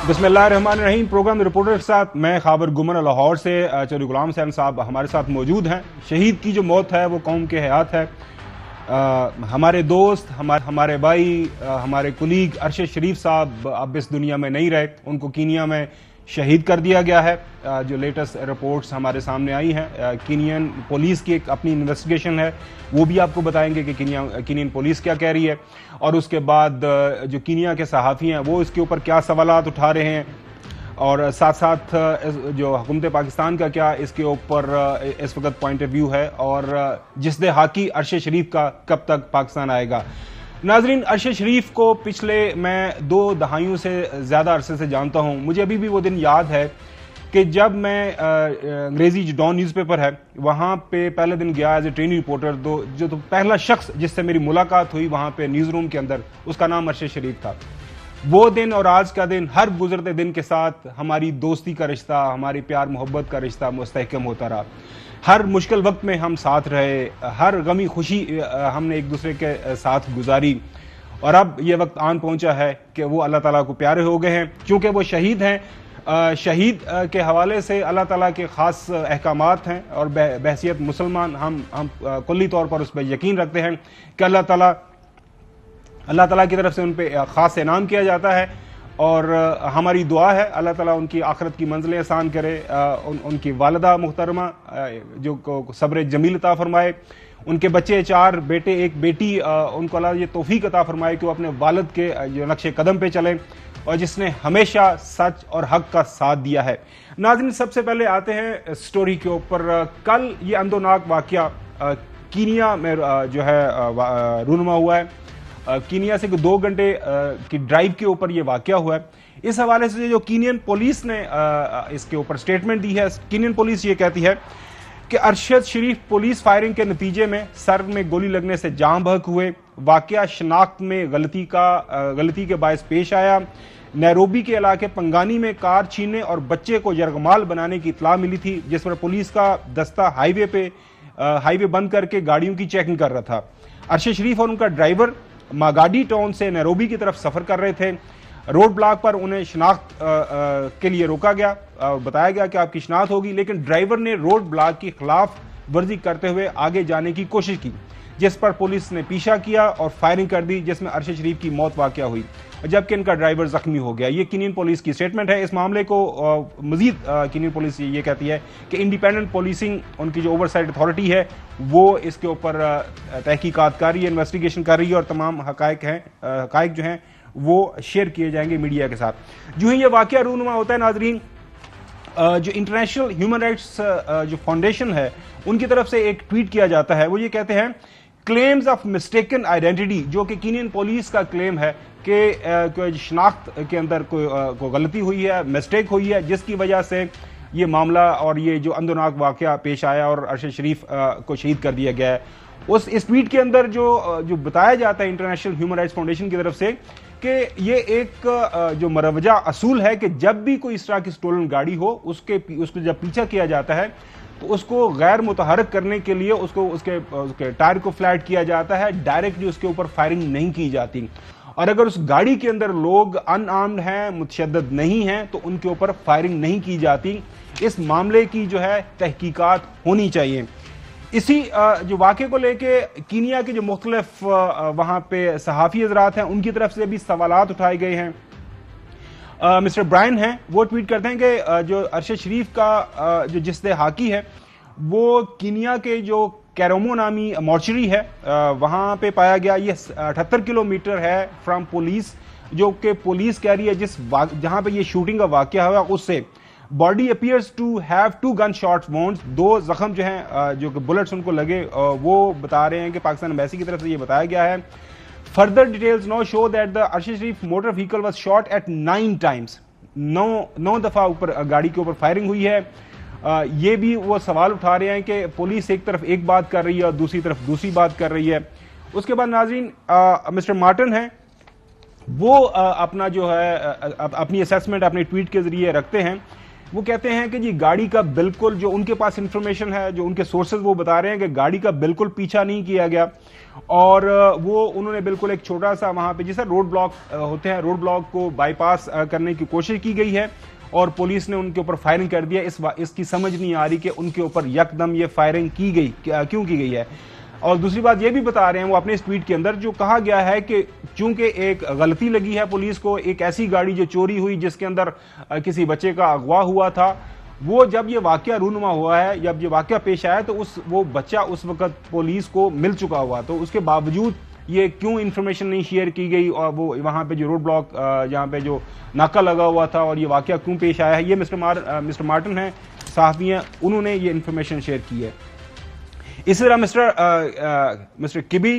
बिस्मिल्लाहिर्रहमानिर्रहीम। Programme reporter के साथ मैं खाबर गुमन लाहौर से चौधरी गुलाम हुसैन साहब हमारे साथ मौजूद हैं। शहीद की जो मौत है वो कौम के हयात है। हमारे दोस्त, हमारे भाई, हमारे कुलीग अरशद शरीफ साहब अब इस दुनिया में नहीं रहे। उनको कीनिया में शहीद कर दिया गया है। जो लेटेस्ट रिपोर्ट्स हमारे सामने आई हैं, कीनियन पुलिस की एक अपनी इन्वेस्टिगेशन है, वो भी आपको बताएंगे कि कीनियन पुलिस क्या कह रही है, और उसके बाद जो कीनिया के सहाफ़ी हैं वो इसके ऊपर क्या सवालात उठा रहे हैं, और साथ साथ जो हुकूमत पाकिस्तान का क्या इसके ऊपर इस वक्त पॉइंट ऑफ व्यू है, और जिसदे हाकी अरशद शरीफ का कब तक पाकिस्तान आएगा। नाजरीन, अरशद शरीफ को पिछले मैं 2 दहाइयों से ज़्यादा अरसे से जानता हूँ। मुझे अभी भी वो दिन याद है कि जब मैं अंग्रेजी जो डॉन न्यूज़पेपर है वहाँ पे पहले दिन गया एज ए ट्रेनिंग रिपोर्टर। जो पहला शख्स जिससे मेरी मुलाकात हुई वहाँ पे न्यूज़ रूम के अंदर, उसका नाम अरशद शरीफ था। वो दिन और आज का दिन, हर गुजरते दिन के साथ हमारी दोस्ती का रिश्ता, हमारी प्यार मोहब्बत का रिश्ता मुस्तहकम होता रहा। हर मुश्किल वक्त में हम साथ रहे, हर गमी खुशी हमने एक दूसरे के साथ गुजारी, और अब ये वक्त आन पहुंचा है कि वो अल्लाह ताला को प्यारे हो गए हैं। क्योंकि वो शहीद हैं, शहीद के हवाले से अल्लाह ताला के ख़ास अहकामात हैं, और बहसियत मुसलमान हम कुल्ली तौर पर उस पर यकीन रखते हैं कि अल्लाह ताला की तरफ से उन पर ख़ास इनाम किया जाता है। और हमारी दुआ है अल्लाह ताला उनकी आखिरत की मंजिलें आसान करे, उनकी वालिदा मुहतरमा जो सब्र जमील अता फरमाए, उनके बच्चे 4 बेटे 1 बेटी, उनको अल्लाह ये तौफीक अता फरमाए कि वो अपने वालिद के जो नक्शे कदम पे चलें, और जिसने हमेशा सच और हक का साथ दिया है। नाज़रीन, सबसे पहले आते हैं स्टोरी के ऊपर। कल ये अंदोनाक वाकया कीनिया में जो है रूनुमा हुआ है। कीनिया से 2 घंटे की ड्राइव के ऊपर यह वाकया हुआ है। इस हवाले से जो कीनियन पुलिस ने इसके ऊपर स्टेटमेंट दी है, कीनियन पुलिस ये कहती है कि अरशद शरीफ पुलिस फायरिंग के नतीजे में सर में गोली लगने से जान बहक हुए। वाकया शनाख्त में गलती के बायस पेश आया। नैरोबी के इलाके पंगानी में कार छीनने और बच्चे को यरगमाल बनाने की इत्तला मिली थी, जिस पर पुलिस का दस्ता हाईवे बंद करके गाड़ियों की चेकिंग कर रहा था। अरशद शरीफ और उनका ड्राइवर मागाडी टाउन से नैरोबी की तरफ सफर कर रहे थे। रोड ब्लॉक पर उन्हें शनाख्त के लिए रोका गया, बताया गया कि आपकी शनाख्त होगी, लेकिन ड्राइवर ने रोड ब्लॉक की खिलाफ वर्जी करते हुए आगे जाने की कोशिश की, जिस पर पुलिस ने पीछा किया और फायरिंग कर दी, जिसमें अरशद शरीफ की मौत वाकया हुई, जबकि इनका ड्राइवर जख्मी हो गया। ये कीनियन पुलिस की स्टेटमेंट है। इस मामले को मजीद कीनियन पुलिस ये कहती है कि इंडिपेंडेंट पुलिसिंग, उनकी जो ओवरसाइट अथॉरिटी है, वो इसके ऊपर तहकीकात कर रही है, इन्वेस्टिगेशन कर रही है, और तमाम हकायक जो हैं वो शेयर किए जाएंगे मीडिया के साथ। जो ही ये वाकया रूनुमा होता है नाजरीन, जो इंटरनेशनल ह्यूमन राइट्स जो फाउंडेशन है उनकी तरफ से एक ट्वीट किया जाता है। वो ये कहते हैं, क्लेम्स ऑफ मिस्टेकन आइडेंटिटी, जो कि कीनियन पुलिस का क्लेम है कि शनाख्त के अंदर कोई गलती हुई है, मिस्टेक हुई है, जिसकी वजह से ये मामला और ये जो अंदोनाक वाकया पेश आया और अरशद शरीफ को शहीद कर दिया गया है। इस ट्वीट के अंदर जो बताया जाता है इंटरनेशनल ह्यूमन राइट्स फाउंडेशन की तरफ से कि ये एक जो मरवजा असूल है कि जब भी कोई इस तरह की स्टोलन गाड़ी हो, उसको जब पीछा किया जाता है तो उसको गैर मुतहरक करने के लिए उसके टायर को फ्लैट किया जाता है, डायरेक्टली उसके ऊपर फायरिंग नहीं की जाती। और अगर उस गाड़ी के अंदर लोग अनआर्म्ड हैं, मुतशद्दिद नहीं हैं, तो उनके ऊपर फायरिंग नहीं की जाती। इस मामले की जो है तहकीकात होनी चाहिए। इसी जो वाक़े को लेके कीनिया के जो मुख्तलिफ वहाँ पे सहाफ़ी हज़रात हैं, उनकी तरफ से भी सवालात उठाए गए हैं। मिस्टर ब्रायन हैं, वो ट्वीट करते हैं कि जो अरशद शरीफ का जो जिस्दे हाकी है वो कीनिया के जो कैरोमो नामी मॉर्चरी है वहाँ पे पाया गया। ये 78 किलोमीटर है फ्रॉम पुलिस, जो कि पुलिस कह रही है जहाँ पे ये शूटिंग का वाक़या हुआ उससे। Body appears to have 2 gun shot wounds, 2 जख्म जो हैं जो कि बुलेट्स उनको लगे, वो बता रहे हैं कि पाकिस्तान एम्बेसी की तरफ से ये बताया गया है। Further details now show that the Arshad Sharif motor vehicle was shot at 9 times, 9 दफा ऊपर गाड़ी के ऊपर फायरिंग हुई है। ये भी वो सवाल उठा रहे हैं कि पुलिस एक तरफ एक बात कर रही है और दूसरी तरफ दूसरी बात कर रही है। उसके बाद नाज़रीन, मिस्टर मार्टिन हैं, वो अपना जो है अपनी असेसमेंट अपने ट्वीट के जरिए रखते हैं वो कहते हैं कि जी गाड़ी का बिल्कुल, जो उनके पास इंफॉर्मेशन है, जो उनके सोर्सेज वो बता रहे हैं कि गाड़ी का बिल्कुल पीछा नहीं किया गया, और वो उन्होंने बिल्कुल एक छोटा सा वहां पे जैसे रोड ब्लॉक होते हैं, रोड ब्लॉक को बाईपास करने की कोशिश की गई है और पुलिस ने उनके ऊपर फायरिंग कर दिया। इसकी समझ नहीं आ रही कि उनके ऊपर यकदम ये फायरिंग की गई, क्यों की गई है। और दूसरी बात ये भी बता रहे हैं वो अपने इस ट्वीट के अंदर, जो कहा गया है कि चूंकि एक गलती लगी है पुलिस को, एक ऐसी गाड़ी जो चोरी हुई जिसके अंदर किसी बच्चे का अगवा हुआ था, वो जब ये वाकया रूनुमा हुआ है, जब ये वाकया पेश आया तो वो बच्चा उस वक्त पुलिस को मिल चुका हुआ, तो उसके बावजूद ये क्यों इंफॉर्मेशन नहीं शेयर की गई, और वो वहां पे जो रोड ब्लॉक जहां पे जो नाका लगा हुआ था और ये वाकया क्यों पेश आया है। ये मिस्टर मार्टिन है, सहाफी हैं, उन्होंने ये इंफॉर्मेशन शेयर की है। इसी तरह मिस्टर किबी,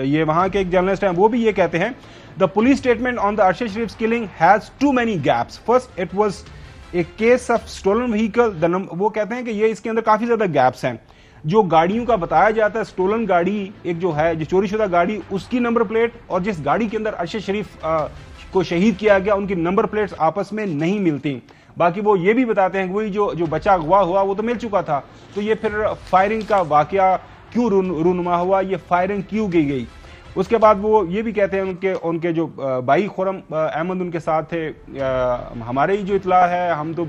ये वहां के एक जर्नलिस्ट हैं, वो भी ये कहते हैं the police statement on the Arshad Sharif killing has too many gaps. First it was a case of stolen vehicle. वो कहते हैं कि ये इसके अंदर काफी ज्यादा गैप्स हैं। जो गाड़ियों का बताया जाता है, स्टोलन गाड़ी एक जो है, जो चोरीशुदा गाड़ी, उसकी नंबर प्लेट और जिस गाड़ी के अंदर अरशद शरीफ को शहीद किया गया, उनकी नंबर प्लेट्स आपस में नहीं मिलती। बाकी वो ये भी बताते हैं कि वही जो बच्चा अगवा हुआ वो तो मिल चुका था, तो ये फिर फायरिंग का वाकया क्यों रूनुमा हुआ, ये फायरिंग क्यों की गई। उसके बाद वो ये भी कहते हैं उनके जो भाई खुरम अहमद उनके साथ थे। हमारे ही जो इतला है, हम तो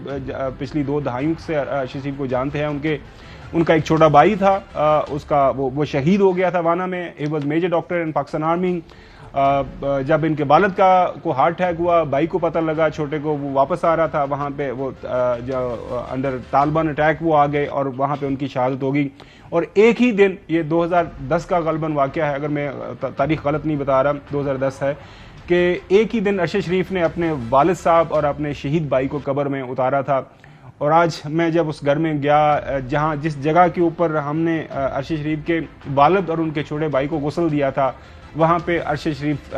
पिछली 2 दहाइयों से अरशद शरीफ को जानते हैं। उनका एक छोटा भाई था, उसका वो शहीद हो गया था वाना में। He was major doctor in Pakistan army. जब इनके वालिद को हार्ट अटैक हुआ, भाई को पता लगा छोटे को, वो वापस आ रहा था वहाँ पे, वो जो अंडर तालिबान अटैक वो आ गए और वहाँ पे उनकी शहादत हो गई। और एक ही दिन, ये 2010 का गलबन वाक़या है, अगर मैं तारीख गलत नहीं बता रहा, 2010 है, कि एक ही दिन अरशद शरीफ ने अपने वालिद साहब और अपने शहीद भाई को कब्र में उतारा था। और आज मैं जब उस घर में गया जहाँ जिस जगह के ऊपर हमने अरशद शरीफ के वालिद और उनके छोटे भाई को गुस्ल दिया था, वहाँ पे अरशद शरीफ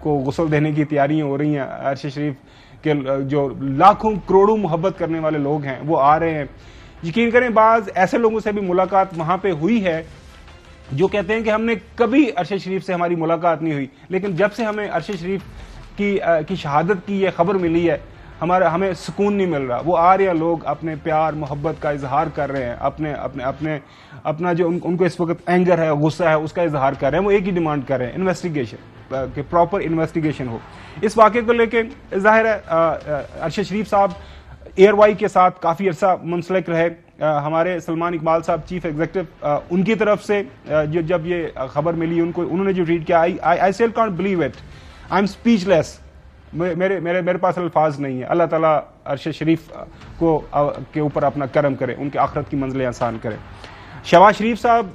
को गुस्ल देने की तैयारियां हो रही हैं। अरशद शरीफ के जो लाखों करोड़ों मोहब्बत करने वाले लोग हैं वो आ रहे हैं। यकीन करें, बाज ऐसे लोगों से भी मुलाकात वहाँ पे हुई है जो कहते हैं कि हमने कभी अरशद शरीफ से हमारी मुलाकात नहीं हुई, लेकिन जब से हमें अरशद शरीफ की शहादत की ये खबर मिली है, हमें सुकून नहीं मिल रहा। वो आ रहे हैं लोग, अपने प्यार मोहब्बत का इजहार कर रहे हैं, अपना जो उनको इस वक्त एंगर है, गुस्सा है, उसका इजहार कर रहे हैं। वो एक ही डिमांड कर रहे हैं, इन्वेस्टिगेशन, कि प्रॉपर इन्वेस्टिगेशन हो। इस वाक़े को लेके जाहिर है अरशद शरीफ साहब एयरवाई के साथ काफ़ी अर्सा मुंसलिक रहे। हमारे सलमान इकबाल साहब चीफ एग्जीक्यूटिव, उनकी तरफ से जब ये खबर मिली, उन्होंने जो ट्वीट किया, I still can't believe it, I am speechless, मेरे पास अल्फाज नहीं है। अल्लाह ताला अरशद शरीफ के ऊपर अपना करम करे, उनके आखिरत की मंजिलें आसान करे। शहबाज शरीफ साहब,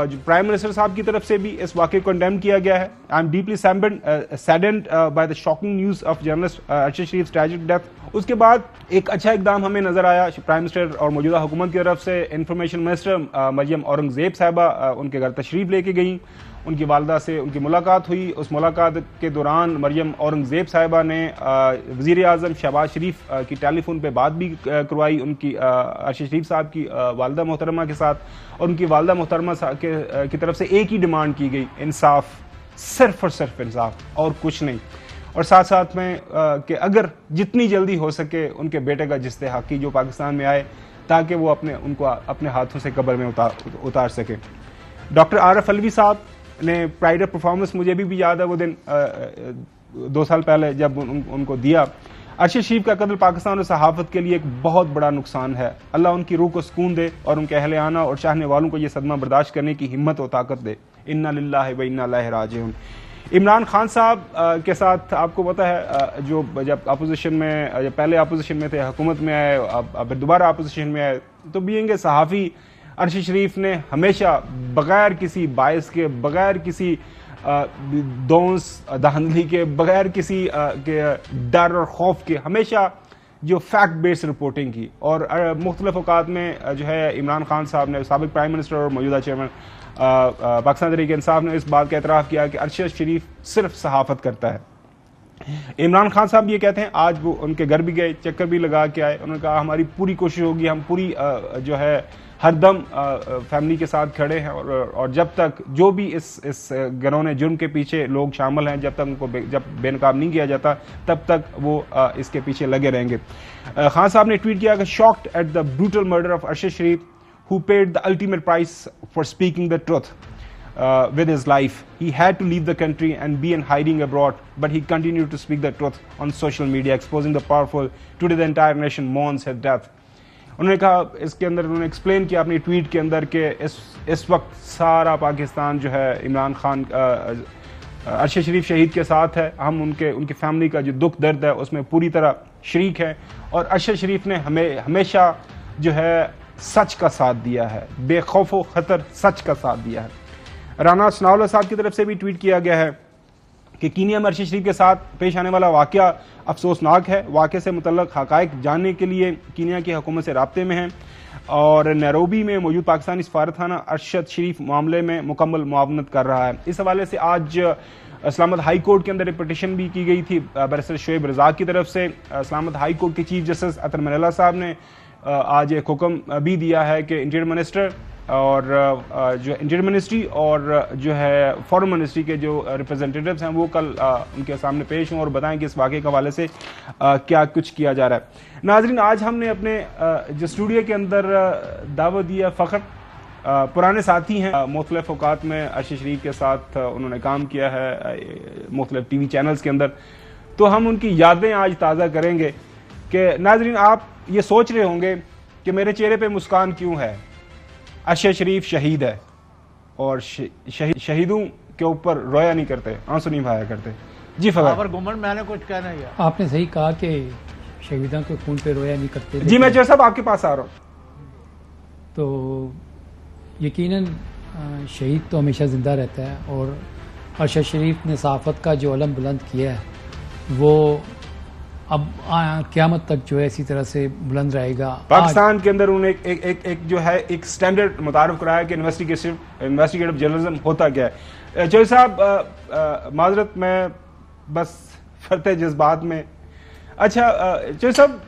जो प्राइम मिनिस्टर साहब की तरफ से भी इस वाक़े को कंडेम किया गया है। I am deeply saddened by the shocking news of journalist Arshad Sharif tragic death. उसके बाद एक अच्छा इकदाम हमें नजर आया प्राइम मिनिस्टर और मौजूदा हुकूमत की तरफ से। इंफॉर्मेशन मिनिस्टर मरियम औरंगजेब साहिबा उनके घर तशरीफ लेके गई, उनकी वालदा से उनकी मुलाकात हुई। उस मुलाकात के दौरान मरियम औरंगजेब साहिबा ने वज़ीर आज़म शहबाज शरीफ की टेलीफोन पे बात भी करवाई, उनकी अरशद शरीफ साहब की वालदा मोहतरमा के साथ। और उनकी वालदा मोहतरमा की तरफ से एक ही डिमांड की गई, इंसाफ, सिर्फ और सिर्फ इंसाफ और कुछ नहीं। और साथ साथ में कि अगर जितनी जल्दी हो सके उनके बेटे का जिस्तेहाकी जो पाकिस्तान में आए, ताकि वो उनको अपने हाथों से कब्र में उतार सके। डॉक्टर आरफ अलवी साहब ने प्राइड ऑफ परफॉर्मेंस, मुझे भी याद है वो दिन 2 साल पहले जब उनको दिया। अरशद शरीफ का कत्ल पाकिस्तान और सहाफत के लिए एक बहुत बड़ा नुकसान है। अल्लाह उनकी रूह को सुकून दे और उनके अहले आना और चाहने वालों को यह सदमा बर्दाश्त करने की हिम्मत और ताकत दे। इन्ना लिल्लाहि व इन्ना इलैहि राजिऊन। इमरान खान साहब के साथ आपको पता है, जो जब अपोजिशन में, जब पहले अपोजिशन में थे, हुकूमत में आए, अब दोबारा अपोजिशन में आए, तो बीइंग सहाफ़ी अरशद शरीफ ने हमेशा बगैर किसी बायस के, बगैर किसी दोंस धांधली के, बगैर किसी के डर और खौफ के, हमेशा जो फैक्ट बेस्ड रिपोर्टिंग की। और मुख्तलिफ औकात में जो है इमरान खान साहब ने, साबिक प्राइम मिनिस्टर और मौजूदा चेयरमैन पाकिस्तान तहरीक इंसाफ ने इस बात का एतराफ़ किया कि अरशद शरीफ सिर्फ सहाफ़त करता है। इमरान खान साहब ये कहते हैं, आज वो उनके घर भी गए, चक्कर भी लगा के आए, उन्होंने कहा हमारी पूरी कोशिश होगी, हम पूरी जो है हरदम फैमिली के साथ खड़े हैं और जब तक जो भी इस घिनौने जुर्म के पीछे लोग शामिल हैं, जब तक उनको जब बेनकाब नहीं किया जाता तब तक वो इसके पीछे लगे रहेंगे। खान साहब ने ट्वीट किया कि shocked at the brutal murder of Arshad Sharif who paid the ultimate price for speaking the truth with his life. He had to leave the country and be in hiding abroad, but he continued to speak the truth on social media, exposing the powerful. Today the entire nation mourns his death. उन्होंने कहा, इसके अंदर उन्होंने explain किया अपनी tweet के अंदर कि इस वक्त सारा पाकिस्तान जो है इमरान खान अरशद शरीफ शहीद के साथ है। हम उनकी फैमिली का जो दुख दर्द है उसमें पूरी तरह शरीक है और अरशद शरीफ ने हमेशा जो है सच का साथ दिया है, बेखौफ खतर सच का साथ दिया है। राना सनाउल्लाह साहब की तरफ से भी ट्वीट किया गया है कि कीनिया में अरशद शरीफ के साथ पेश आने वाला वाकया अफसोसनाक है। वाकये से मुतल्लक हकायक जानने के लिए कीनिया की हुकूमत से राब्ते में हैं और नैरोबी में मौजूद पाकिस्तानी सफारतखाना अरशद शरीफ मामले में मुकम्मल मुआवनत कर रहा है। इस हवाले से आज इस्लामाबाद हाई कोर्ट के अंदर एक पिटीशन भी की गई थी बैरिस्टर शोएब रज़ाक की तरफ से। इस्लामाबाद हाई कोर्ट के चीफ जस्टिस अतर मनल्ला साहब ने आज एक हुक्म भी दिया है कि इंटीरियर मिनिस्टर और जो इंटीरियर मिनिस्ट्री और जो है फॉरेन मिनिस्ट्री के जो रिप्रेजेंटेटिव्स हैं वो कल उनके सामने पेश हों और बताएं कि इस वाक़े के हवाले से क्या कुछ किया जा रहा है। नाज़रीन, आज हमने अपने जो स्टूडियो के अंदर दावत दिया फ़ख्र पुराने साथी हैं, मुख्तलिफ औकात में अरशद शरीफ के साथ उन्होंने काम किया है मुख्तलिफ टीवी चैनल्स के अंदर, तो हम उनकी यादें आज ताज़ा करेंगे। कि नाज़रीन, आप ये सोच रहे होंगे कि मेरे चेहरे पे मुस्कान क्यों है, अरशद शरीफ शहीद है और शहीदों के ऊपर रोया नहीं करते, आंसू नहीं बहाया करते। जी फखर गुमन, मैंने कुछ कहना है। आपने सही कहा कि शहीदों के खून पे रोया नहीं करते। जी मैं जो साहब आपके पास आ रहा हूँ। तो यकीनन शहीद तो हमेशा जिंदा रहता है और अरशद शरीफ ने सहाफत का जो अलम बुलंद किया है वो अब क़यामत तक जो है इसी तरह से बुलंद रहेगा। पाकिस्तान के अंदर उन्होंने एक जो है एक स्टैंडर्ड मुतारफ कराया कि इन्वेस्टिगेटिव जर्नलिज्म होता क्या है। चौधरी साहब माजरत में बस फरते जज्बात में। अच्छा चौधरी साहब,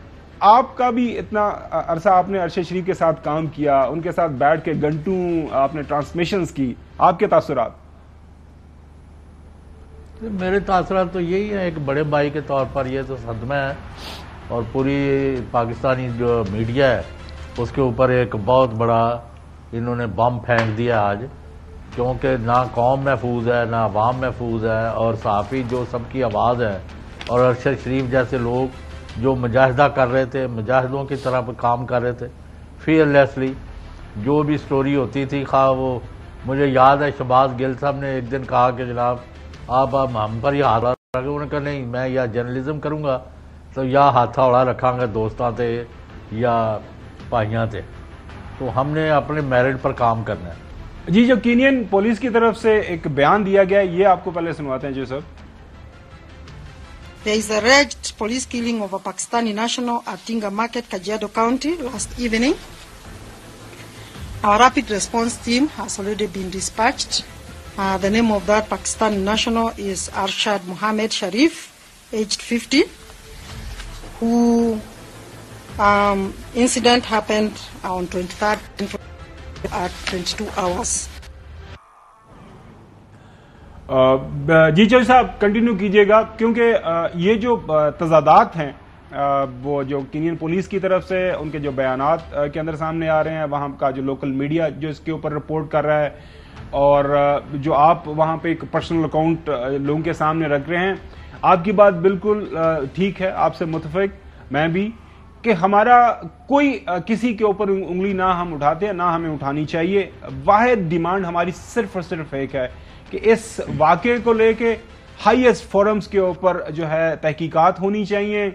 आपका भी इतना अरसा आपने अरशद शरीफ के साथ काम किया, उनके साथ बैठ के घंटों आपने ट्रांसमिशंस की, आपके तासुरात? मेरे तासुरात तो यही है, एक बड़े भाई के तौर पर ये तो सदमा है और पूरी पाकिस्तानी जो मीडिया है उसके ऊपर एक बहुत बड़ा इन्होंने बम फेंक दिया आज, क्योंकि ना कौम महफूज है ना अवाम महफूज है और सहाफ़ी जो सबकी आवाज़ है और अरशद शरीफ जैसे लोग जो मुजाहिदा कर रहे थे, मुजाहिदों की तरह काम कर रहे थे फियरलेसली, जो भी स्टोरी होती थी खा वो, मुझे याद है शहबाज गिल साहब ने एक दिन कहा कि जनाब आप हम पर ही हाथ रखे, उन्होंने कहा नहीं मैं या जर्नलिज्म करूँगा तो या हाथ हौला रखांगे दोस्तां ते या भाइयां ते, तो हमने अपने मेरिट पर काम करना है। जी, जो कीनियन पुलिस की तरफ से एक बयान दिया गया ये आपको पहले सुनवाते हैं। जी sir. There is alleged police killing of a Pakistani national at Tinga Market, Kajiado County last evening. Our rapid response team has already been dispatched. The name of that Pakistani national is Arshad Mohammed Sharif, aged 50, who incident happened on 23rd at 22 hours. जी चौधरी साहब continue कीजिएगा, क्योंकि ये जो तजादात हैं वो जो Kenyan police की तरफ से उनके जो बयानात के अंदर सामने आ रहे हैं, वहाँ का जो लोकल मीडिया जो इसके ऊपर रिपोर्ट कर रहा है और जो आप वहाँ पे एक पर्सनल अकाउंट लोगों के सामने रख रहे हैं, आपकी बात बिल्कुल ठीक है, आपसे मुतफिक मैं भी, कि हमारा कोई किसी के ऊपर उंगली ना हम उठाते हैं ना हमें उठानी चाहिए। वाहिद डिमांड हमारी सिर्फ और सिर्फ एक है कि इस वाक़े को लेके हाईएस्ट फोरम्स के ऊपर जो है तहकीकात होनी चाहिए।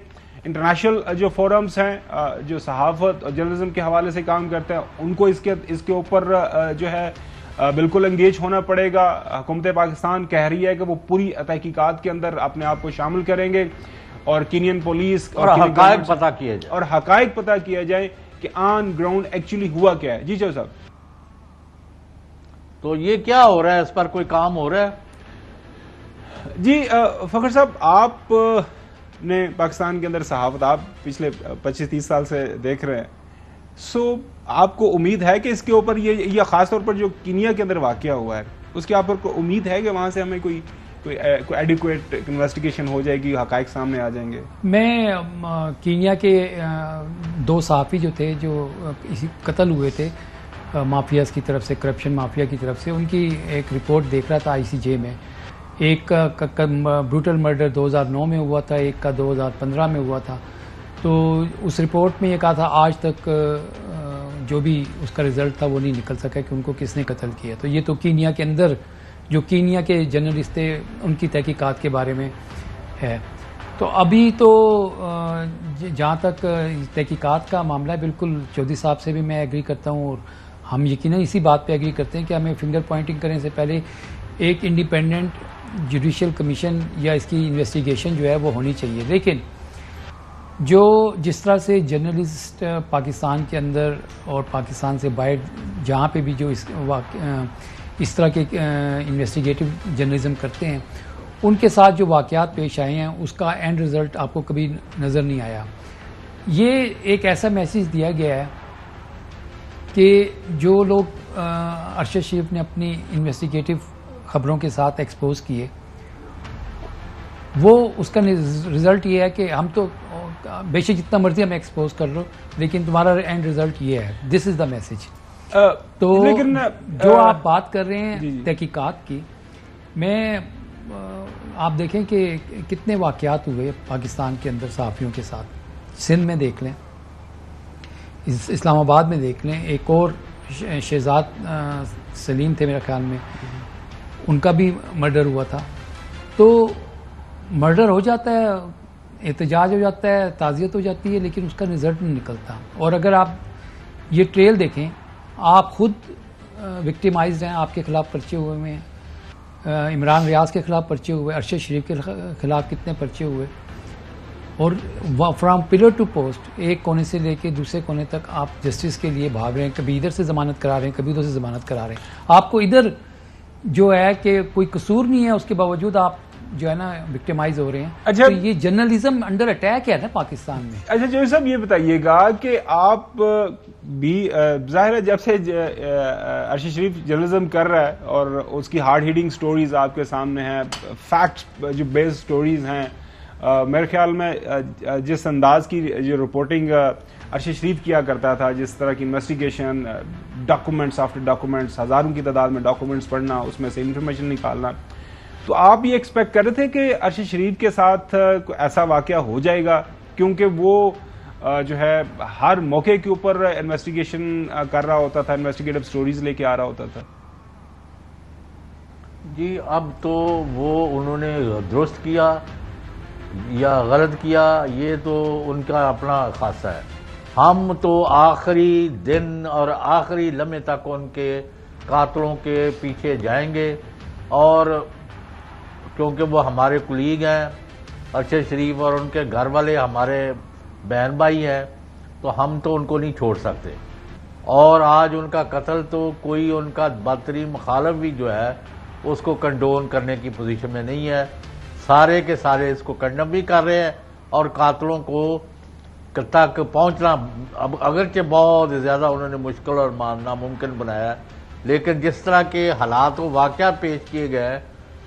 इंटरनेशनल जो फोरम्स हैं जो सहाफ़त और जर्नलिज्म के हवाले से काम करते हैं उनको इसके ऊपर जो है बिल्कुल एंगेज होना पड़ेगा। हुकूमत पाकिस्तान कह रही है कि वो पूरी तहकीकात के अंदर अपने आप को शामिल करेंगे और कीनियन पुलिस और हकायक पता किया जाए और हकायक पता किया जाए कि ऑन ग्राउंड एक्चुअली हुआ क्या है। जी चौधरी साहब। तो ये क्या हो रहा है, इस पर कोई काम हो रहा है? जी फखर साहब, आप ने पाकिस्तान के अंदर सहाफत आप पिछले 25-30 साल से देख रहे हैं, सो आपको उम्मीद है कि इसके ऊपर ये खास तौर पर जो कीनिया के अंदर वाकया हुआ है उसके आप पर उम्मीद है कि वहाँ से हमें कोई एडिक्वेट इन्वेस्टिगेशन हो जाएगी, हकाइक सामने आ जाएंगे? मैं कीनिया के 2 सहाफ़ी जो थे जो इसी कत्ल हुए थे माफियाज की तरफ से, करप्शन माफिया की तरफ से, उनकी एक रिपोर्ट देख रहा था ICJ में। एक का ब्रूटल मर्डर 2009 में हुआ था, एक का 2015 में हुआ था। तो उस रिपोर्ट में ये कहा था आज तक जो भी उसका रिजल्ट था वो नहीं निकल सका कि उनको किसने कत्ल किया। तो ये तो कीनिया के अंदर जो कीनिया के जर्नलिस्ट थे उनकी तहकीकात के बारे में है। तो अभी तो जहाँ तक तहकीकात का मामला है, बिल्कुल चौधरी साहब से भी मैं एग्री करता हूँ और हम यकीनन इसी बात पे एग्री करते हैं कि हमें फिंगर पॉइंटिंग करने से पहले एक इंडिपेंडेंट जुडिशियल कमीशन या इसकी इन्वेस्टिगेशन जो है वो होनी चाहिए। लेकिन जो जिस तरह से जर्नलिस्ट पाकिस्तान के अंदर और पाकिस्तान से बाहर जहाँ पे भी जो इस तरह के इन्वेस्टिगेटिव जर्नलिज्म करते हैं, उनके साथ जो वाक़यात पेश आए हैं उसका एंड रिज़ल्ट आपको कभी नज़र नहीं आया। ये एक ऐसा मैसेज दिया गया है कि जो लोग अरशद शरीफ ने अपनी इन्वेस्टिगेटिव ख़बरों के साथ एक्सपोज किए, वो उसका रिज़ल्ट ये है कि हम तो बेशक जितना मर्जी हम एक्सपोज कर लो, लेकिन तुम्हारा एंड रिज़ल्ट ये है। This is the message. तो लेकिन जो आप बात कर रहे हैं तहकीकात की, मैं आप देखें कि कितने वाक़यात हुए पाकिस्तान के अंदर सहाफ़ियों के साथ। सिंध में देख लें, इस्लामाबाद में देख लें, एक और शहजाद सलीम थे मेरे ख्याल में, उनका भी मर्डर हुआ था। तो मर्डर हो जाता है, एहतजाज हो जाता है, ताज़ियत हो जाती है, लेकिन उसका रिजल्ट नहीं निकलता। और अगर आप ये ट्रेल देखें, आप खुद विक्टिमाइज्ड हैं, आपके खिलाफ पर्चे हुए हैं, इमरान रियाज के खिलाफ पर्चे हुए, अरशद शरीफ के खिलाफ कितने पर्चे हुए, और फ्राम पिलर टू पोस्ट एक कोने से लेके दूसरे कोने तक आप जस्टिस के लिए भाग रहे हैं। कभी इधर से जमानत करा रहे हैं, कभी उधर से जमानत करा रहे हैं। आपको इधर जो है कि कोई कसूर नहीं है, उसके बावजूद आप जो है ना विक्टिमाइज हो रहे हैं। अच्छा, तो ये जर्नलिज्म अंडर अटैक है ना पाकिस्तान में। अच्छा जो साहब ये बताइएगा कि आप भी जाहिर है जब से अरशद शरीफ जर्नलिज्म कर रहा है और उसकी हार्ड हिटिंग स्टोरीज आपके सामने हैं, फैक्ट्स जो बेस्ड स्टोरीज हैं, मेरे ख्याल में जिस अंदाज की जो रिपोर्टिंग अरशद शरीफ किया करता था, जिस तरह की इन्वेस्टिगेशन, डॉक्यूमेंट्स आफ्टर डॉक्यूमेंट्स, हज़ारों की तादाद में डॉक्यूमेंट्स पढ़ना, उसमें से इंफॉर्मेशन निकालना, तो आप ये एक्सपेक्ट कर रहे थे कि अरशद शरीफ के साथ ऐसा वाकया हो जाएगा? क्योंकि वो जो है हर मौके के ऊपर इन्वेस्टिगेशन कर रहा होता था, इन्वेस्टिगेटिव स्टोरीज लेके आ रहा होता था। जी, अब तो वो उन्होंने दुरुस्त किया या गलत किया, ये तो उनका अपना खासा है। हम तो आखिरी दिन और आखिरी लम्हे तक उनके कातलों के पीछे जाएंगे, और क्योंकि वो हमारे कुलीग हैं, अरशद शरीफ और उनके घर वाले हमारे बहन भाई हैं, तो हम तो उनको नहीं छोड़ सकते। और आज उनका कत्ल तो कोई उनका बदतरीन मुखालिफ भी जो है उसको कंडोन करने की पोजीशन में नहीं है। सारे के सारे इसको कंडम भी कर रहे हैं, और कातलों को तक पहुंचना अब अगरचे बहुत ज़्यादा उन्होंने मुश्किल और नामुमकिन बनाया, लेकिन जिस तरह के हालात व वाक़या पेश किए गए,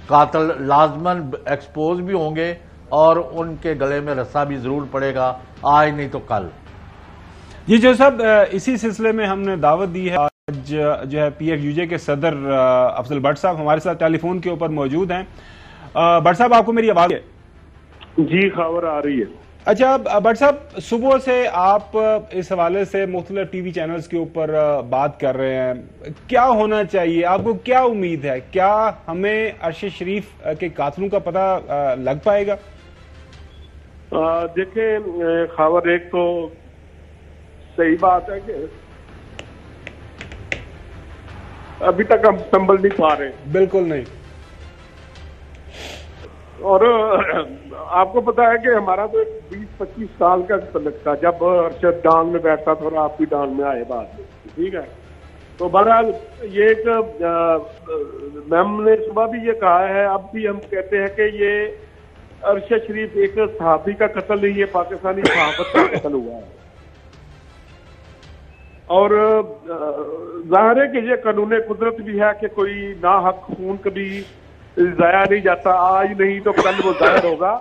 कातिल लाजमन एक्सपोज भी होंगे और उनके गले में रस्सा भी जरूर पड़ेगा, आज नहीं तो कल। जी जो साहब, इसी सिलसिले में हमने दावत दी है। आज जो है PFUJ के सदर अफजल भट्ट साहब हमारे साथ टेलीफोन के ऊपर मौजूद हैं। भट्ट साहब, आपको मेरी आवाज है? जी, खबर आ रही है। अच्छा भट्ट साहब, सुबह से आप इस हवाले से मुख्तलिफ TV चैनल्स के ऊपर बात कर रहे हैं, क्या होना चाहिए? आपको क्या उम्मीद है? क्या हमें अरशद शरीफ के कातलों का पता लग पाएगा? देखें खबर, एक तो सही बात है कि अभी तक हम संभल नहीं पा रहे। बिल्कुल नहीं। और आपको पता है कि हमारा तो 20-25 साल का तलक था, जब अरशद डांग में बैठता था और आप भी डांग में आए बाद में, ठीक है। तो बहरहाल ये एक मैम ने सुबह भी ये कहा है, अब भी हम कहते हैं कि ये अरशद शरीफ एक सहाफी का कत्ल नहीं है, पाकिस्तानी सहाफत का कत्ल हुआ है। और जाहिर है कि ये कानून कुदरत भी है कि कोई ना हक खून कभी जाया नहीं जाता, आज नहीं तो कल वो जाहिर होगा।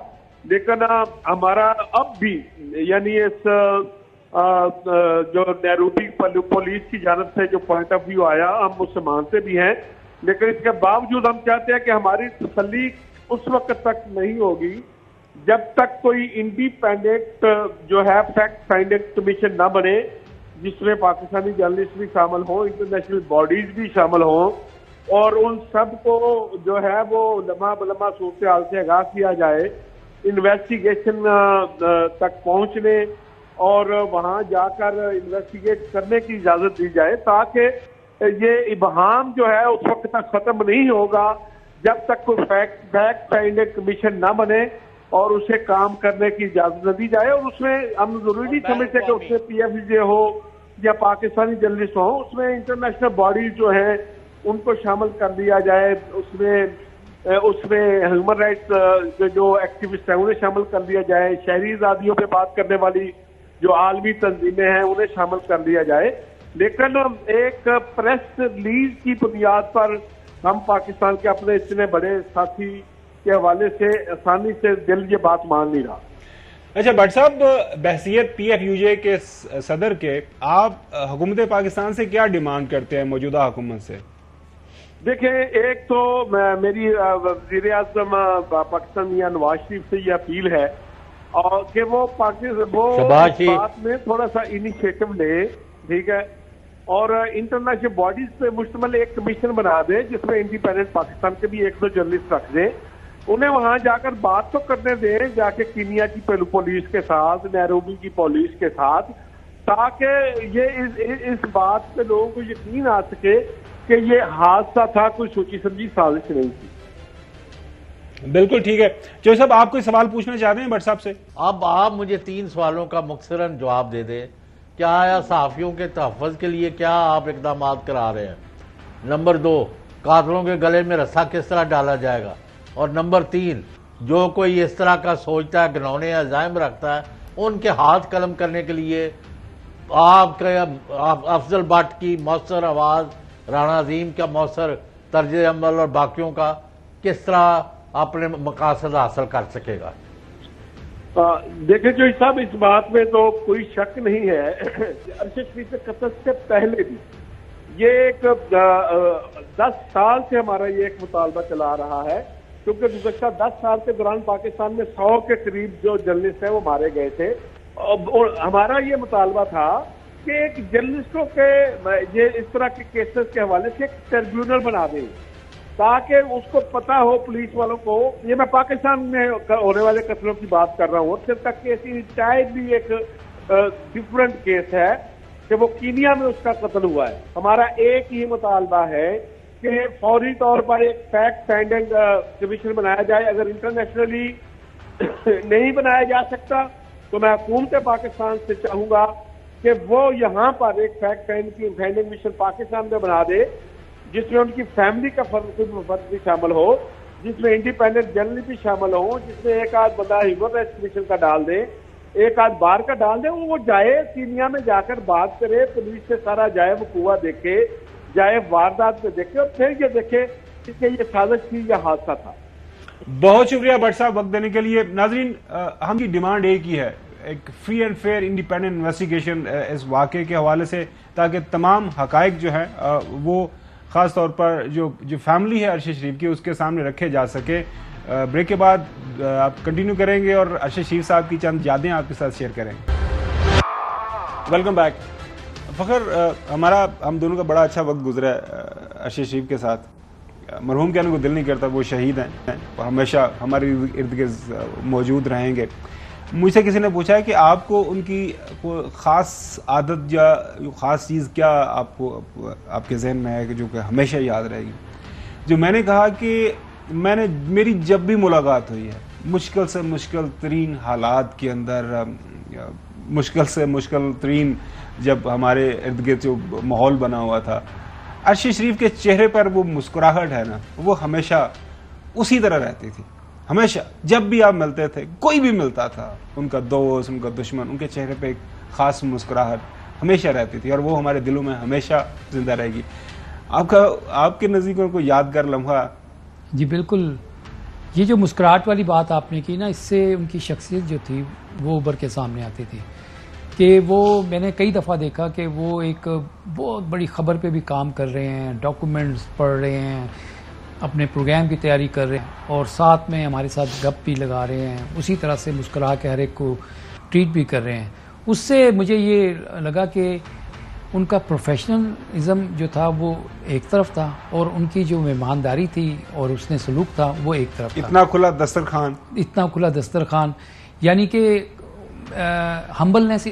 लेकिन हमारा अब भी यानी इस जो नैरोबी पुलिस की जानब से जो पॉइंट ऑफ व्यू आया, हम उससे मानते भी हैं, लेकिन इसके बावजूद हम चाहते हैं कि हमारी तसल्ली उस वक्त तक नहीं होगी जब तक कोई इंडिपेंडेंट जो है फैक्ट फाइंडिंग कमीशन ना बने, जिसमें पाकिस्तानी जर्नलिस्ट भी शामिल हों, इंटरनेशनल बॉडीज भी शामिल हों, और उन सब को जो है वो लम्हा बलम्हा सूरत हाल से आगाह किया जाए, इन्वेस्टिगेशन तक पहुंचने और वहां जाकर इन्वेस्टिगेट करने की इजाजत दी जाए, ताकि ये इबहाम जो है उस वक्त तक खत्म नहीं होगा जब तक कोई फैक्ट फाइंडिंग कमीशन ना बने और उसे काम करने की इजाजत न दी जाए। और उसमें हम जरूरी नहीं समझते कि उसमें PFJ हो या पाकिस्तानी जर्नलिस्ट हो, उसमें इंटरनेशनल बॉडीज जो हैं उनको शामिल कर दिया जाए, उसमें ह्यूमन राइट्स जो एक्टिविस्ट हैं उन्हें शामिल कर दिया जाए, शहरी आज़ादियों पे बात करने वाली जो आलमी तंजीमें हैं उन्हें शामिल कर दिया जाए। लेकिन एक प्रेस रिलीज की बुनियाद पर हम पाकिस्तान के अपने इतने बड़े साथी के हवाले से आसानी से दिल ये बात मान नहीं रहा। अच्छा भट्ट साहब, बहसियत PFUJ के सदर के आप हुकूमत पाकिस्तान से क्या डिमांड करते हैं मौजूदा हुकूमत से? देखिए, एक तो मेरी वज़ीर आज़म पाकिस्तान मियां नवाज शरीफ से ये अपील है और कि वो बात में थोड़ा सा इनिशिएटिव ले, ठीक है, और इंटरनेशनल बॉडीज पे मुश्तमिल एक कमीशन बना दे जिसमें इंडिपेंडेंट पाकिस्तान के भी 1-2 जर्नलिस्ट रख दे, उन्हें वहां जाकर बात तो करने दे, जाके कीनिया की पुलिस के साथ, नैरोबी की पुलिस के साथ, ताकि ये इस बात पे लोगों को यकीन आ सके कि ये हादसा था, कोई सोची समझी साजिश नहीं थी। बिल्कुल ठीक है। जो साहब, आप कोई सवाल पूछना चाहते हैं भट्ट साहब से? अब आप मुझे 3 सवालों का मुख्तसरन जवाब दे दें। क्या आया सहाफियों के तहफ़्फ़ुज़ के लिए क्या आप इक़दाम करा रहे हैं? नंबर 2, कातिलों के गले में रस्सा किस तरह डाला जाएगा? और नंबर 3, जो कोई इस तरह का सोचता है, घिनौने अज़ाइम रखता है, उनके हाथ कलम करने के लिए आपके अफजल भट्ट की मौसर आवाज़, राणा अजीम का मौसर तर्ज अमल और बाकियों का किस तरह अपने मकासद हासिल कर सकेगा? देखिए जो साहब, इस बात में तो कोई शक नहीं है। अरशद शरीफ के कत्ल से पहले भी ये एक 10 साल से हमारा ये एक मुतालबा चला रहा है, क्योंकि गुज़श्ता 10 साल के दौरान पाकिस्तान में 100 के करीब जो जर्नलिस्ट हैं वो मारे गए थे। और हमारा ये मुतालबा था कि एक जर्नलिस्टों के ये इस तरह के केसेस के हवाले से एक ट्रिब्यूनल बना दें, ताकि उसको पता हो पुलिस वालों को, ये मैं पाकिस्तान में होने वाले कत्लों की बात कर रहा हूँ, सिर्फ तक केस शायद भी एक डिफरेंट केस है कि वो कीनिया में उसका कत्ल हुआ है। हमारा एक ही मुतालबा है कि फौरी तौर पर एक फैक्ट फाइंडिंग कमीशन बनाया जाए। अगर इंटरनेशनली नहीं बनाया जा सकता तो मैं हुकूमत पाकिस्तान से चाहूंगा कि वो यहाँ पर एक फैक्ट फाइंडिंग मिशन पाकिस्तान में बना दे, जिसमें उनकी फैमिली का फर्द भी शामिल हो, जिसमें इंडिपेंडेंट जर्नलिस्ट भी शामिल हो, जिसमें एक आध बंदा ह्यूमन राइट्स कमीशन का डाल दे, एक आध बार का डाल दे, वो जाए कीनिया में जाकर बात करे, पुलिस से सारा जाए वो कुआ देखे, जाए वारदात में देखे और फिर ये देखे कि ये साजिश थी या हादसा था। बहुत शुक्रिया भट्ट साहब वक्त देने के लिए। नाजरीन, हम की डिमांड एक ही है, एक free and fair independent investigation इस वाक़े के हवाले से, ताकि तमाम हकायक जो है वो ख़ास तौर पर जो फैमिली है अरशद शरीफ की उसके सामने रखे जा सके। ब्रेक के बाद आप कंटिन्यू करेंगे और अरशद शरीफ साहब की चंद यादें आपके साथ शेयर करेंगे। Welcome back. फ़खर, हम दोनों का बड़ा अच्छा वक्त गुजरा है अरशद शरीफ के साथ। मरहूम कहने को दिल नहीं करता, वो शहीद हैं और हमेशा हमारे इर्द गिर्द मौजूद रहेंगे। मुझसे किसी ने पूछा है कि आपको उनकी कोई ख़ास आदत या ख़ास चीज़ क्या आपको आपके जहन में है कि जो हमेशा याद रहेगी? जो मैंने कहा कि मेरी जब भी मुलाकात हुई है मुश्किल से मुश्किल तरीन हालात के अंदर, मुश्किल से मुश्किल तरीन जब हमारे इर्द गिर्द जो माहौल बना हुआ था, अरशद शरीफ के चेहरे पर वो मुस्कुराहट है ना, वो हमेशा उसी तरह रहती थी। हमेशा जब भी आप मिलते थे, कोई भी मिलता था, उनका दोस्त, उनका दुश्मन, उनके चेहरे पे एक खास मुस्कुराहट हमेशा रहती थी और वो हमारे दिलों में हमेशा जिंदा रहेगी। आपके नज़दीकों को यादगार लम्हा? जी बिल्कुल, ये जो मुस्कुराहट वाली बात आपने की ना, इससे उनकी शख्सियत जो थी वो उभर के सामने आती थी कि वो मैंने कई दफ़ा देखा कि वो एक बहुत बड़ी खबर पे भी काम कर रहे हैं, डॉक्यूमेंट्स पढ़ रहे हैं, अपने प्रोग्राम की तैयारी कर रहे हैं और साथ में हमारे साथ गप भी लगा रहे हैं, उसी तरह से मुस्कुरा के हर एक को ट्रीट भी कर रहे हैं। उससे मुझे ये लगा कि उनका प्रोफेशनलिज्म जो था वो एक तरफ था और उनकी जो मेहमानदारी थी और उसने सलूक था वो एक तरफ था। इतना खुला दस्तरखान, यानी कि हम्बलनेस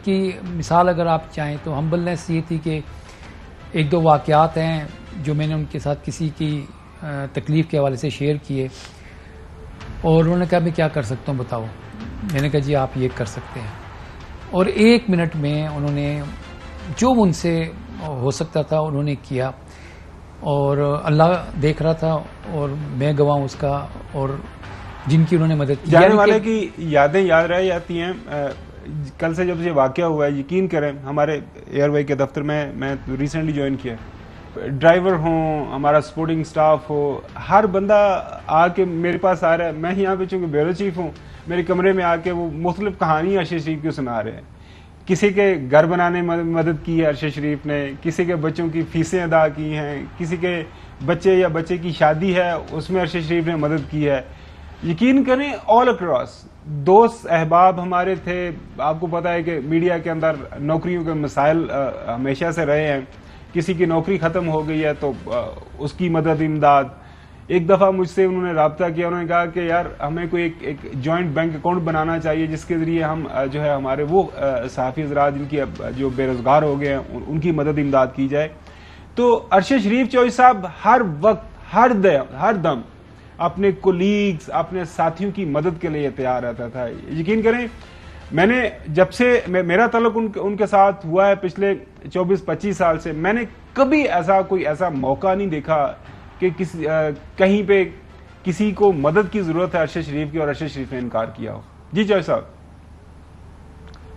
की मिसाल अगर आप चाहें तो हम्बलनेस ये थी कि एक दो वाक़यात हैं जो मैंने उनके साथ किसी की तकलीफ़ के हवाले से शेयर किए और उन्होंने कहा मैं क्या कर सकता हूँ बताओ। मैंने कहा जी आप ये कर सकते हैं, और 1 मिनट में उन्होंने जो उनसे हो सकता था उन्होंने किया और अल्लाह देख रहा था और मैं गवाह उसका, और जिनकी उन्होंने मदद की। जाने वाले की यादें याद रह जाती हैं। कल से जब ये वाकया हुआ है, यकीन करें हमारे एयरवे के दफ्तर में मैं रिसेंटली ज्वाइन किया, ड्राइवर हो, हमारा सपोर्टिंग स्टाफ हो, हर बंदा आके मेरे पास आ रहा है। मैं यहाँ पे चूंकि ब्यूरो चीफ हूँ, मेरे कमरे में आके वो मुख्तलिफ कहानी अरशद शरीफ की सुना रहे हैं। किसी के घर बनाने में मदद की है अरशद शरीफ ने, किसी के बच्चों की फीसें अदा की हैं, किसी के बच्चे या बच्चे की शादी है उसमें अरशद शरीफ ने मदद की है। यकीन करें ऑल अक्रॉस दोस्त अहबाब हमारे थे। आपको पता है कि मीडिया के अंदर नौकरियों के मसाइल हमेशा से रहे हैं। किसी की नौकरी ख़त्म हो गई है तो उसकी मदद इमदाद। एक दफ़ा मुझसे उन्होंने रब्ता किया, उन्होंने कहा कि यार हमें कोई एक जॉइंट बैंक अकाउंट बनाना चाहिए जिसके ज़रिए हम जो है हमारे वो सहाफ़ी हज़रात जिनकी जो बेरोज़गार हो गए हैं उनकी मदद इमदाद की जाए। तो अरशद शरीफ चौधरी साहब हर वक्त हर दम अपने कोलीग्स, अपने साथियों की मदद के लिए तैयार रहता था। यकीन करें मैंने जब से मेरा तल्लुक उनके साथ हुआ है पिछले 24-25 साल से, मैंने कभी कोई ऐसा मौका नहीं देखा कि कहीं पे किसी को मदद की जरूरत है अरशद शरीफ की और अरशद शरीफ ने इनकार किया हो। जी चौधरी साहब।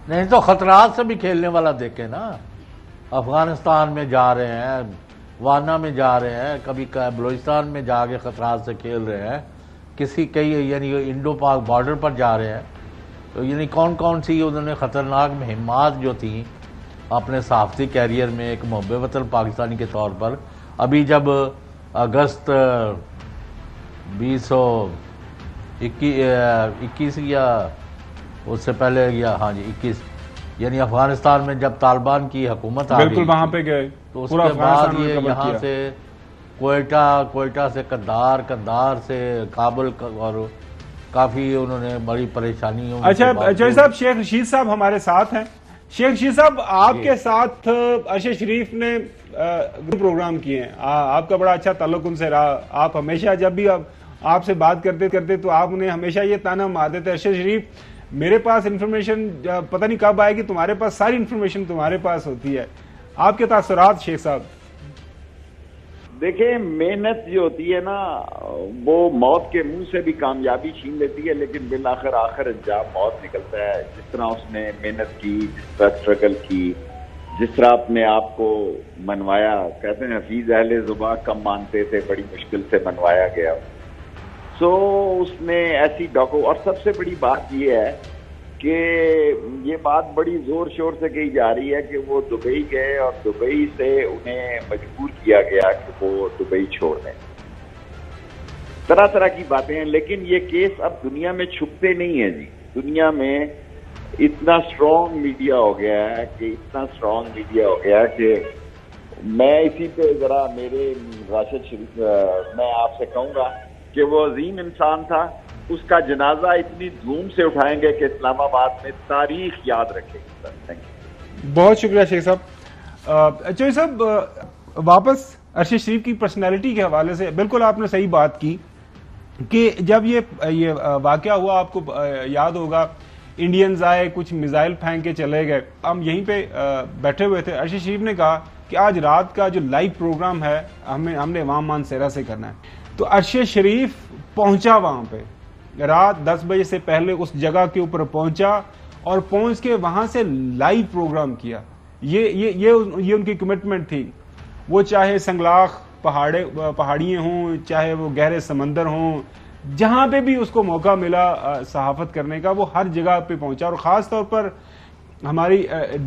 नहीं तो खतरात से भी खेलने वाला देखे ना, अफगानिस्तान में जा रहे हैं, वाना में जा रहे हैं, कभी बलूचिस्तान में जाके खतरात से खेल रहे हैं, कई यानी इंडो पाक बॉर्डर पर जा रहे हैं। तो यानी कौन कौन सी उन्होंने ख़तरनाक मुहिम्मात जो थी अपने सहाफ़ती कैरियर में एक मुहब्ब वतन पाकिस्तानी के तौर पर। अभी जब अगस्त 2021 या उससे पहले या हाँ जी 21 यानी अफगानिस्तान में जब तालिबान की हुकूमत आ गई, बिल्कुल वहां पे गए, तो उसके बाद ये यहाँ से कोयटा से कंधार से काबुल और काफी उन्होंने बड़ी परेशानियों। अच्छा चौधरी साहब, शेख रशीद साहब हमारे साथ हैं। शेख रशीद साहब, आपके साथ अरशद शरीफ ने प्रोग्राम किए हैं, आपका बड़ा अच्छा ताल्लुक उनसे रहा। आप हमेशा जब भी आपसे बात करते तो आप उन्हें हमेशा ये ताना मारते थे, अरशद शरीफ मेरे पास इंफॉर्मेशन पता नहीं कब आएगी, तुम्हारे पास सारी इंफॉर्मेशन तुम्हारे पास होती है। आपके तासुरात शेख साहब। देखिए, मेहनत जो होती है ना वो मौत के मुंह से भी कामयाबी छीन लेती है, लेकिन बिल आखिर अंजाम मौत निकलता है। जिस तरह उसने मेहनत की, जिस तरह स्ट्रगल की, जिस तरह अपने आप को मनवाया, कहते हैं हफीज अहले जुबान कम मानते थे, बड़ी मुश्किल से मनवाया गया। सो उसने ऐसी और सबसे बड़ी बात यह है कि ये बात बड़ी जोर शोर से कही जा रही है कि वो दुबई गए और दुबई से उन्हें मजबूर किया गया कि वो दुबई छोड़ दें। तरह तरह की बातें हैं, लेकिन ये केस अब दुनिया में छुपते नहीं है जी। दुनिया में इतना स्ट्रॉन्ग मीडिया हो गया है कि मैं इसी पे जरा मेरे राशिद शरीफ मैं आपसे कहूंगा कि वो अजीम इंसान था। उसका जनाजा इतनी धूम से उठाएंगे कि इस्लामाबाद में तारीख याद रखेगी सर। थैंक यू, बहुत शुक्रिया शेख साहब। चौधरी साहब, वापस अरशद शरीफ की पर्सनैलिटी के हवाले से बिल्कुल आपने सही बात की कि जब ये वाकया हुआ, आपको याद होगा इंडियंस आए, कुछ मिसाइल फेंक के चले गए, हम यहीं पे बैठे हुए थे। अरशद शरीफ ने कहा कि आज रात का जो लाइव प्रोग्राम है हमने इमाम मानसेरा से करना है। तो अरशद शरीफ पहुंचा वहां पे, रात 10 बजे से पहले उस जगह के ऊपर पहुंचा और पहुंच के वहां से लाइव प्रोग्राम किया। ये उनकी कमिटमेट थी। वो चाहे संगलाख पहाड़ियाँ हों, चाहे वो गहरे समंदर हों, जहां पे भी उसको मौका मिला सहाफत करने का, वो हर जगह पे पहुंचा। और ख़ास तौर पर हमारी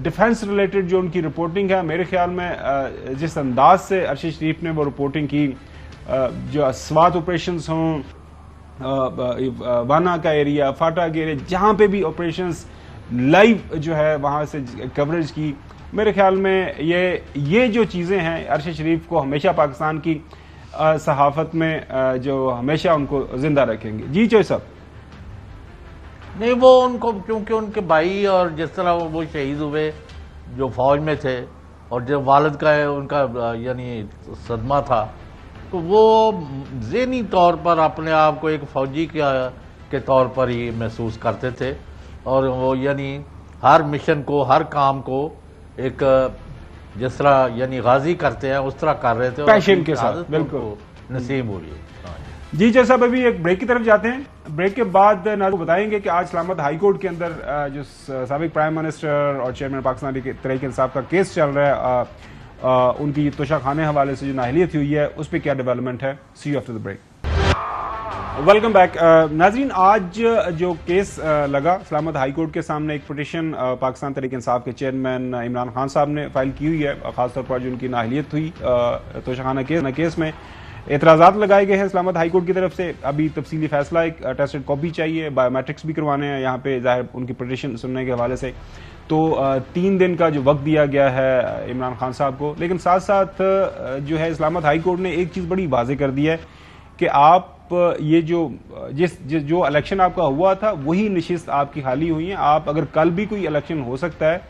डिफेंस रिलेटेड जो उनकी रिपोर्टिंग है, मेरे ख्याल में जिस अंदाज से अरशद शरीफ ने वो रिपोर्टिंग की, जो स्वात ऑपरेशंस हों, वाना का एरिया, फाटा के एरिया, जहां पे भी ऑपरेशंस लाइव जो है वहां से कवरेज की, मेरे ख्याल में ये जो चीज़ें हैं अरशद शरीफ को हमेशा पाकिस्तान की सहाफत में जो हमेशा उनको जिंदा रखेंगे। जी चोई साहब। नहीं, वो उनको क्योंकि उनके भाई और जिस तरह वो शहीद हुए जो फौज में थे, और जो वालिद का है उनका यानी सदमा था, तो वो ज़हनी तौर पर अपने आप को एक फौजी के तौर पर ही महसूस करते थे। और वो यानी हर मिशन को, हर काम को एक जिस तरह यानी गाजी करते हैं उस तरह कर रहे थे, पैशन के साथ। बिल्कुल नसीब हुई है। जी जैसा अभी एक ब्रेक की तरफ जाते हैं। ब्रेक के बाद नाज़रीन बताएंगे कि आज इस्लामाबाद हाई कोर्ट के अंदर जो साबिक प्राइम मिनिस्टर और चेयरमैन पाकिस्तान तहरीक इंसाफ का केस चल रहा है, उनकी तोशाखाने हवाले से जो नाहलियत हुई है उस पर क्या डेवलपमेंट है। See you after the break. Welcome back नाजरीन। आज जो केस लगा इस्लामाबाद हाई कोर्ट के सामने, एक पिटीशन पाकिस्तान तहरीक इंसाफ के चेयरमैन इमरान खान साहब ने फाइल की हुई है। खासतौर पर जो उनकी नाहलियत हुई तोशाखाना केस में एतराज़ात लगाए गए हैं इस्लामाबाद हाई कोर्ट की तरफ से। अभी तफसीली फैसला, एक टेस्टेड कॉपी चाहिए, बायोमेट्रिक्स भी करवाने हैं यहाँ पे ज़ाहिर उनकी पिटीशन सुनने के हवाले से। तो 3 दिन का जो वक्त दिया गया है इमरान खान साहब को। लेकिन साथ साथ जो है इस्लामाबाद हाई कोर्ट ने एक चीज़ बड़ी वाज़ेह कर दी है कि आप ये जो इलेक्शन आपका हुआ था वही नशिस्त आपकी खाली हुई है। आप अगर कल भी कोई इलेक्शन हो सकता है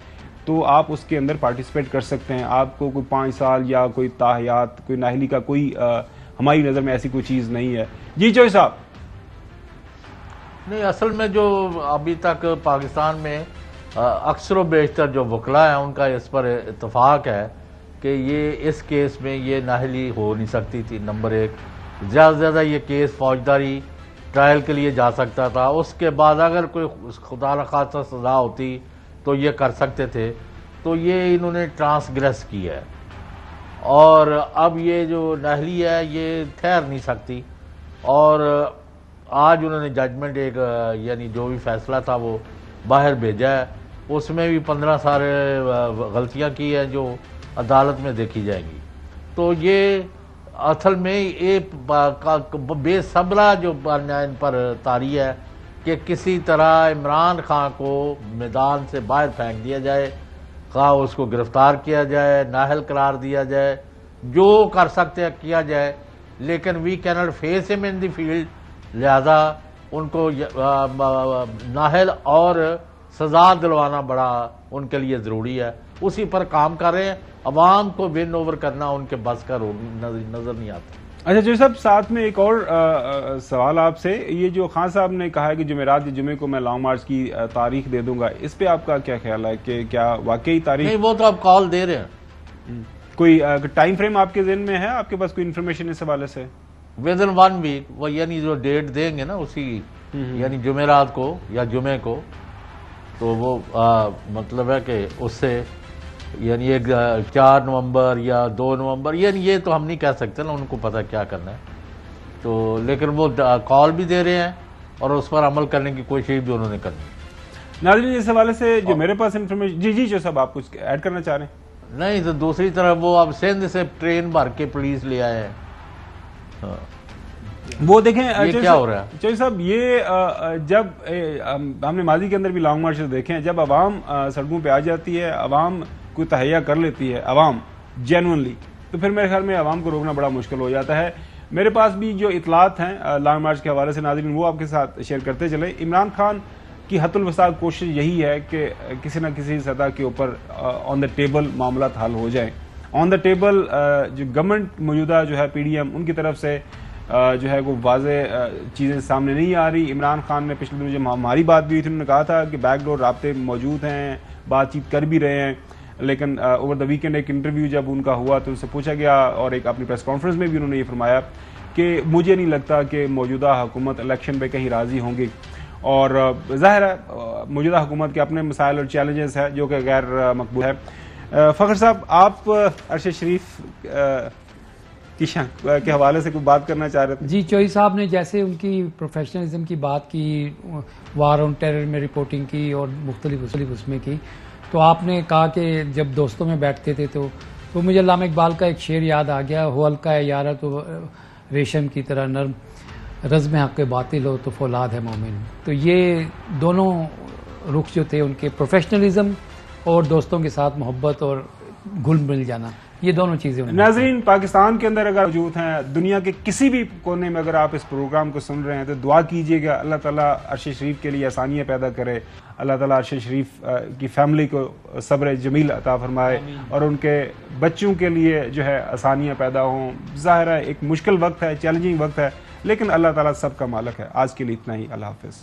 तो आप उसके अंदर पार्टिसिपेट कर सकते हैं। आपको कोई 5 साल या कोई ताहयात, कोई नाहली का कोई हमारी नज़र में ऐसी कोई चीज़ नहीं है। जी चोई साहब। नहीं, असल में जो अभी तक पाकिस्तान में अक्सर बेशतर जो वकला है उनका इस पर इत्तफाक है कि ये इस केस में ये नाहली हो नहीं सकती थी। नंबर 1, ज़्यादा से ज़्यादा ये केस फौजदारी ट्रायल के लिए जा सकता था। उसके बाद अगर कोई खुदा न खासा सज़ा होती तो ये कर सकते थे। तो ये इन्होंने ट्रांसग्रेस किया है और अब ये जो नाहली है ये ठहर नहीं सकती। और आज उन्होंने जजमेंट एक यानी जो भी फैसला था वो बाहर भेजा है। उसमें भी 15 सारे गलतियां की हैं जो अदालत में देखी जाएंगी। तो ये असल में ये बेसब्रा जो इन पर तारी है कि किसी तरह इमरान खान को मैदान से बाहर फेंक दिया जाए, खा उसको गिरफ्तार किया जाए, नाहल करार दिया जाए, जो कर सकते हैं किया जाए, लेकिन we can not face him in the field. लिहाजा उनको नाहल और सजा दिलवाना बड़ा उनके लिए ज़रूरी है। उसी पर काम कर रहे हैं। अवाम को विन ओवर करना उनके बस का नजर नहीं आता। अच्छा जी साहब, साथ में एक और सवाल आपसे, ये जो खान साहब ने कहा है कि जुमेरात या जुमे को मैं लॉन्ग मार्च की तारीख दे दूंगा, इस पे आपका क्या ख्याल है कि क्या वाकई तारीख? नहीं, वो तो आप कॉल दे रहे हैं। कोई टाइम फ्रेम आपके ज़हन में है? आपके पास कोई इन्फॉर्मेशन इस हवाले से? विद इन 1 वीक वो यानी जो डेट देंगे ना उसी यानी जुमेरात को या जुमे को, तो वो मतलब है कि उससे यानी एक 4 नवंबर या 2 नवंबर, यानी ये तो हम नहीं कह सकते ना, उनको पता क्या करना है। तो लेकिन वो कॉल भी दे रहे हैं और उस पर अमल करने की कोशिश भी उन्होंने करनी। नाज़रीन, इस हवाले से जो मेरे पास इन्फॉर्मेशन, जी जो सब आप कुछ ऐड करना चाह रहे हैं? नहीं, तो दूसरी तरफ वो अब सिंध से ट्रेन भर के पुलिस ले आए हैं। हाँ। वो देखें ये क्या हो रहा है चौधरी साहब, ये जब हमने माजी के अंदर भी लॉन्ग मार्च देखे हैं, जब अवाम सड़कों पे आ जाती है, अवाम कोई तहैया कर लेती है, अवाम जेन्युइनली, तो फिर मेरे ख्याल में अवाम को रोकना बड़ा मुश्किल हो जाता है। मेरे पास भी जो इतलात हैं लॉन्ग मार्च के हवाले से नाज़रीन, वो आपके साथ शेयर करते चले। इमरान खान की हतुल वसा कोशिश यही है कि किसी न किसी सतह के ऊपर ऑन द टेबल मामला हल हो जाए। ऑन द टेबल जो गवर्नमेंट मौजूदा जो है PDM, उनकी तरफ से जो है वो वाज़े चीज़ें सामने नहीं आ रही। इमरान खान ने पिछले दिनों जब हमारी बात भी हुई थी, उन्होंने कहा था कि बैकडोर राब्ते मौजूद हैं, बातचीत कर भी रहे हैं। लेकिन ओवर द वीकेंड एक इंटरव्यू जब उनका हुआ तो उनसे पूछा गया और एक अपनी प्रेस कॉन्फ्रेंस में भी उन्होंने ये फरमाया कि मुझे नहीं लगता कि मौजूदा हुकूमत इलेक्शन पे कहीं राज़ी होंगी। और ज़ाहिर है मौजूदा हुकूमत के अपने मसाइल और चैलेंजेस है जो कि गैर मकबूल है। फखर साहब, आप अरशद शरीफ के हवाले से कुछ बात करना चाह रहे थे? जी, चौधरी साहब ने जैसे उनकी प्रोफेशनलिज्म की बात की, वार ऑन टेरर में रिपोर्टिंग की और मुख्तलिफ उसमें की, तो आपने कहा कि जब दोस्तों में बैठते थे तो मुझे अल्लामा इकबाल का एक शेर याद आ गया, हो हल्का है यारा तो रेशम की तरह नरम, रज़्म हक़ बातिल हो तो फौलाद है मोमिन। तो ये दोनों रुख जो थे उनके, प्रोफेशनलिज्म और दोस्तों के साथ मोहब्बत और घुल मिल जाना, ये दोनों चीजें। नाज़रीन, पाकिस्तान के अंदर अगर मौजूद हैं, दुनिया के किसी भी कोने में अगर आप इस प्रोग्राम को सुन रहे हैं तो दुआ कीजिएगा अल्लाह ताला अरशद शरीफ के लिए आसानियाँ पैदा करे, अल्लाह ताला अरशद शरीफ की फैमिली को सब्र जमील अता फरमाए और उनके बच्चों के लिए जो है आसानियाँ पैदा हों। ज़ाहिर है एक मुश्किल वक्त है, चैलेंजिंग वक्त है, लेकिन अल्लाह ताला सबका मालिक है। आज के लिए इतना ही, अल्लाह हाफिज़।